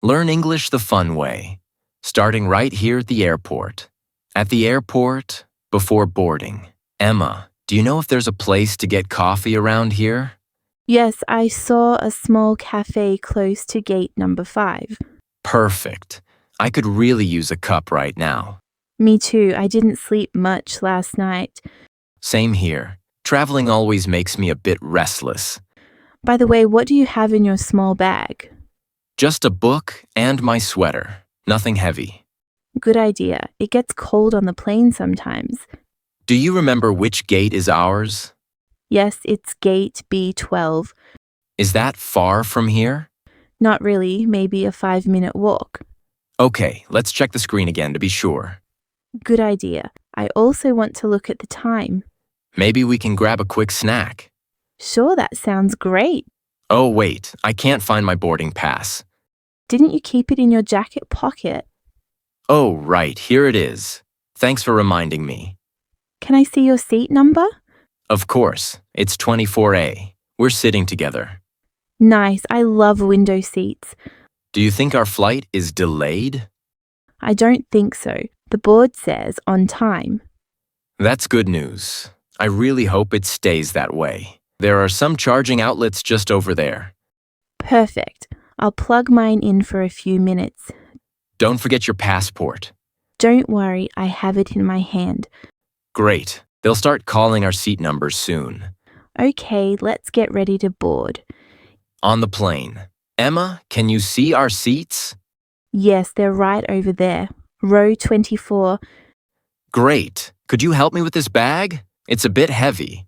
Learn English the fun way, starting right here at the airport. At the airport, before boarding. Emma, do you know if there's a place to get coffee around here? Yes, I saw a small cafe close to gate number 5. Perfect. I could really use a cup right now. Me too. I didn't sleep much last night. Same here. Traveling always makes me a bit restless. By the way, what do you have in your small bag? Just a book and my sweater. Nothing heavy. Good idea. It gets cold on the plane sometimes. Do you remember which gate is ours? Yes, it's gate B12. Is that far from here? Not really, maybe a 5-minute walk. Okay, let's check the screen again to be sure. Good idea. I also want to look at the time. Maybe we can grab a quick snack. Sure, that sounds great. Oh, wait, I can't find my boarding pass. Didn't you keep it in your jacket pocket? Oh, right, here it is. Thanks for reminding me. Can I see your seat number? Of course, it's 24A. We're sitting together. Nice, I love window seats. Do you think our flight is delayed? I don't think so. The board says on time. That's good news. I really hope it stays that way. There are some charging outlets just over there. Perfect. I'll plug mine in for a few minutes. Don't forget your passport. Don't worry, I have it in my hand. Great. They'll start calling our seat numbers soon. Okay, let's get ready to board. On the plane. Emma, can you see our seats? Yes, they're right over there. Row 24. Great. Could you help me with this bag? It's a bit heavy.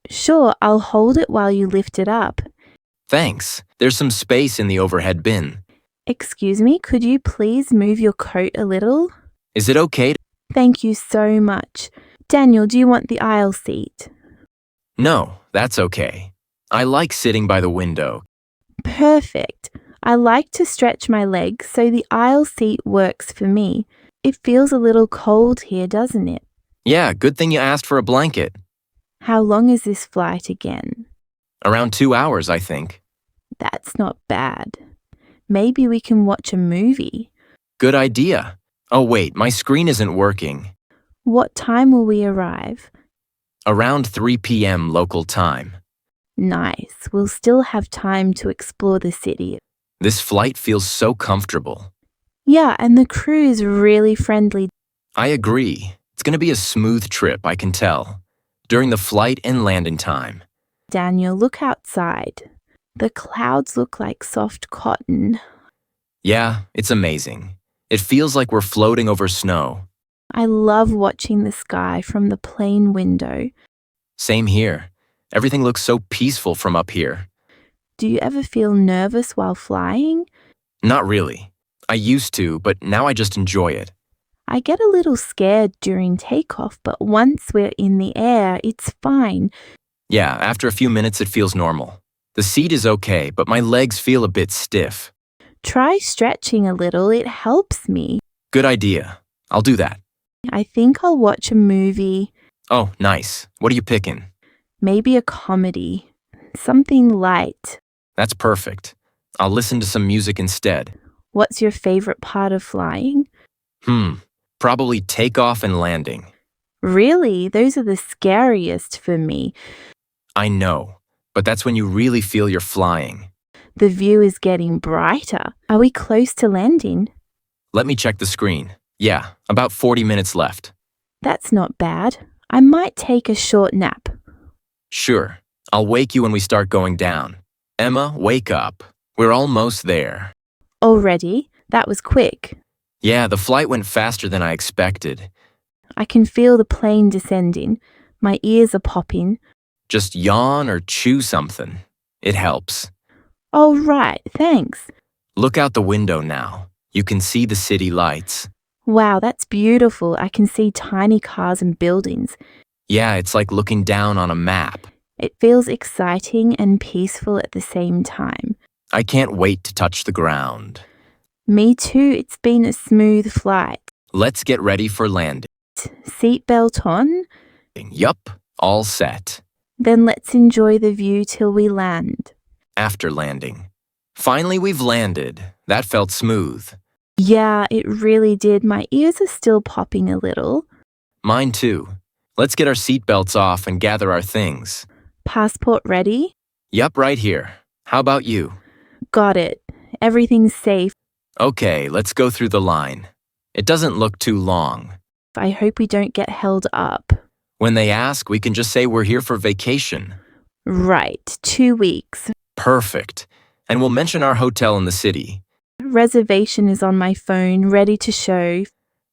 Sure, I'll hold it while you lift it up. Thanks. There's some space in the overhead bin. Excuse me, could you please move your coat a little? Is it okay to... Thank you so much. Daniel, do you want the aisle seat? No, that's okay. I like sitting by the window. Perfect. I like to stretch my legs, so the aisle seat works for me. It feels a little cold here, doesn't it? Yeah, good thing you asked for a blanket. How long is this flight again? Around 2 hours, I think. That's not bad. Maybe we can watch a movie. Good idea. Oh, wait, my screen isn't working. What time will we arrive? Around 3 p.m. local time. Nice. We'll still have time to explore the city. This flight feels so comfortable. Yeah, and the crew is really friendly. I agree. It's going to be a smooth trip, I can tell. During the flight and landing time. Daniel, look outside. The clouds look like soft cotton. Yeah, it's amazing. It feels like we're floating over snow. I love watching the sky from the plane window. Same here. Everything looks so peaceful from up here. Do you ever feel nervous while flying? Not really. I used to, but now I just enjoy it. I get a little scared during takeoff, but once we're in the air, it's fine. Yeah, after a few minutes it feels normal. The seat is okay, but my legs feel a bit stiff. Try stretching a little, it helps me. Good idea. I'll do that. I think I'll watch a movie. Oh, nice. What are you picking? Maybe a comedy. Something light. That's perfect. I'll listen to some music instead. What's your favorite part of flying? Probably takeoff and landing. Really? Those are the scariest for me. I know, but that's when you really feel you're flying. The view is getting brighter. Are we close to landing? Let me check the screen. Yeah, about 40 minutes left. That's not bad. I might take a short nap. Sure. I'll wake you when we start going down. Emma, wake up. We're almost there. Already? That was quick. Yeah, the flight went faster than I expected. I can feel the plane descending. My ears are popping. Just yawn or chew something. It helps. Oh, right, thanks. Look out the window now. You can see the city lights. Wow, that's beautiful. I can see tiny cars and buildings. Yeah, it's like looking down on a map. It feels exciting and peaceful at the same time. I can't wait to touch the ground. Me too. It's been a smooth flight. Let's get ready for landing. Seatbelt on? Yup, all set. Then let's enjoy the view till we land. After landing. Finally, we've landed. That felt smooth. Yeah, it really did. My ears are still popping a little. Mine too. Let's get our seatbelts off and gather our things. Passport ready? Yup, right here. How about you? Got it. Everything's safe. Okay, let's go through the line. It doesn't look too long. I hope we don't get held up. When they ask, we can just say we're here for vacation. Right, 2 weeks. Perfect. And we'll mention our hotel in the city. Reservation is on my phone, ready to show.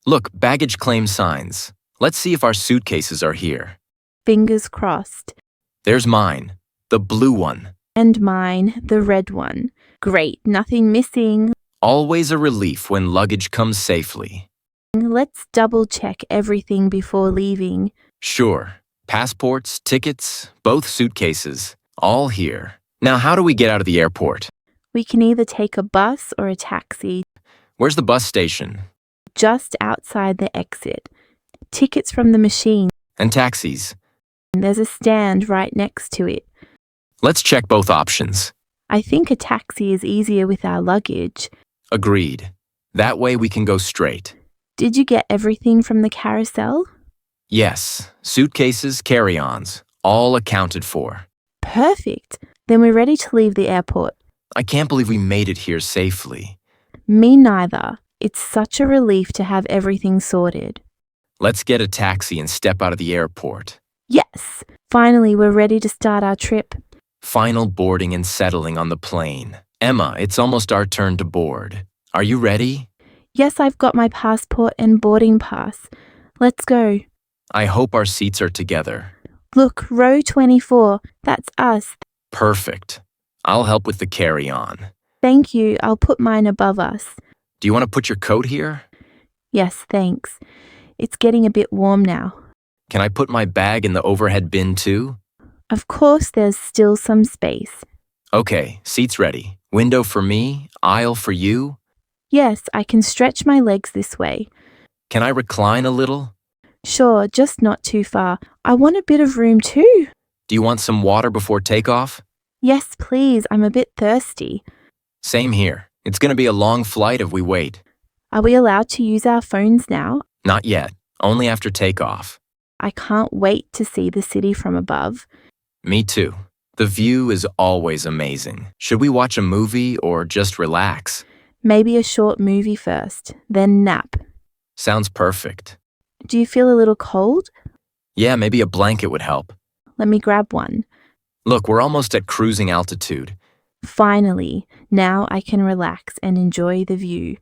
Look, baggage claim signs. Let's see if our suitcases are here. Fingers crossed. There's mine, the blue one. And mine, the red one. Great, nothing missing. Always a relief when luggage comes safely. Let's double check everything before leaving. Sure. Passports, tickets, both suitcases, all here. Now, how do we get out of the airport? We can either take a bus or a taxi. Where's the bus station? Just outside the exit. Tickets from the machine. And taxis? There's a stand right next to it. Let's check both options. I think a taxi is easier with our luggage. Agreed. That way we can go straight. Did you get everything from the carousel? Yes, suitcases, carry-ons, all accounted for. Perfect. Then we're ready to leave the airport. I can't believe we made it here safely. Me neither. It's such a relief to have everything sorted. Let's get a taxi and step out of the airport. Yes! Finally, we're ready to start our trip. Final boarding and settling on the plane. Emma, it's almost our turn to board. Are you ready? Yes, I've got my passport and boarding pass. Let's go. I hope our seats are together. Look, row 24. That's us. Perfect. I'll help with the carry-on. Thank you. I'll put mine above us. Do you want to put your coat here? Yes, thanks. It's getting a bit warm now. Can I put my bag in the overhead bin too? Of course, there's still some space. Okay, seats ready. Window for me, aisle for you. Yes, I can stretch my legs this way. Can I recline a little? Sure, just not too far. I want a bit of room too. Do you want some water before takeoff? Yes, please. I'm a bit thirsty. Same here. It's going to be a long flight if we wait. Are we allowed to use our phones now? Not yet. Only after takeoff. I can't wait to see the city from above. Me too. The view is always amazing. Should we watch a movie or just relax? Maybe a short movie first, then nap. Sounds perfect. Do you feel a little cold? Yeah, maybe a blanket would help. Let me grab one. Look, we're almost at cruising altitude. Finally, now I can relax and enjoy the view.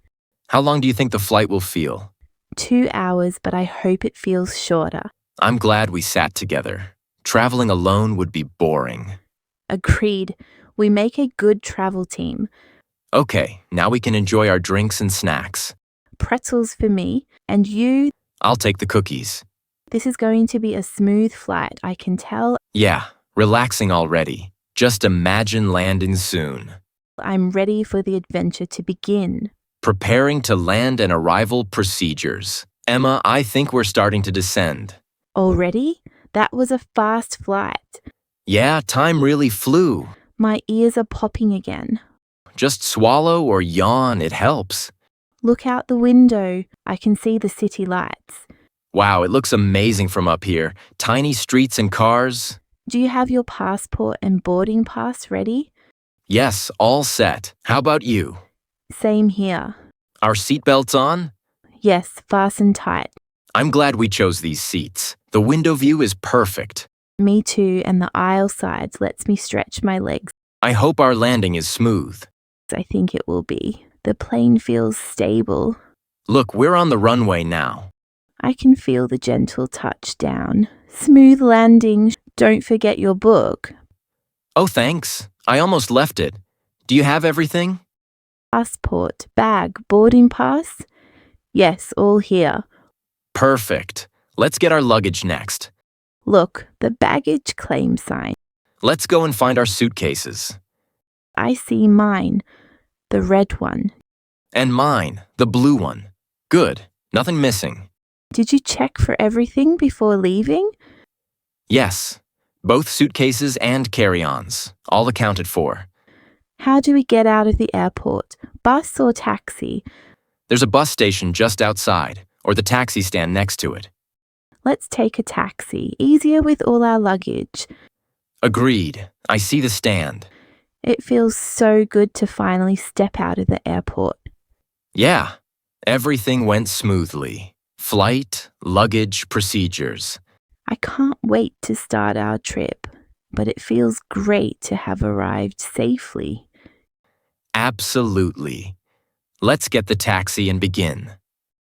How long do you think the flight will feel? 2 hours, but I hope it feels shorter. I'm glad we sat together. Traveling alone would be boring. Agreed. We make a good travel team. Okay, now we can enjoy our drinks and snacks. Pretzels for me, and you. I'll take the cookies. This is going to be a smooth flight, I can tell. Yeah, relaxing already. Just imagine landing soon. I'm ready for the adventure to begin. Preparing to land and arrival procedures. Emma, I think we're starting to descend. Already? That was a fast flight. Yeah, time really flew. My ears are popping again. Just swallow or yawn, it helps. Look out the window. I can see the city lights. Wow, it looks amazing from up here. Tiny streets and cars. Do you have your passport and boarding pass ready? Yes, all set. How about you? Same here. Our seatbelts on? Yes, fasten tight. I'm glad we chose these seats. The window view is perfect. Me too, and the aisle sides lets me stretch my legs. I hope our landing is smooth. I think it will be. The plane feels stable. Look, we're on the runway now. I can feel the gentle touch down. Smooth landing. Don't forget your book. Oh, thanks. I almost left it. Do you have everything? Passport, bag, boarding pass? Yes, all here. Perfect. Let's get our luggage next. Look, the baggage claim sign. Let's go and find our suitcases. I see mine, the red one. And mine, the blue one. Good. Nothing missing. Did you check for everything before leaving? Yes. Both suitcases and carry-ons. All accounted for. How do we get out of the airport? Bus or taxi? There's a bus station just outside, or the taxi stand next to it. Let's take a taxi, easier with all our luggage. Agreed. I see the stand. It feels so good to finally step out of the airport. Yeah, everything went smoothly. Flight, luggage, procedures. I can't wait to start our trip, but it feels great to have arrived safely. Absolutely. Let's get the taxi and begin.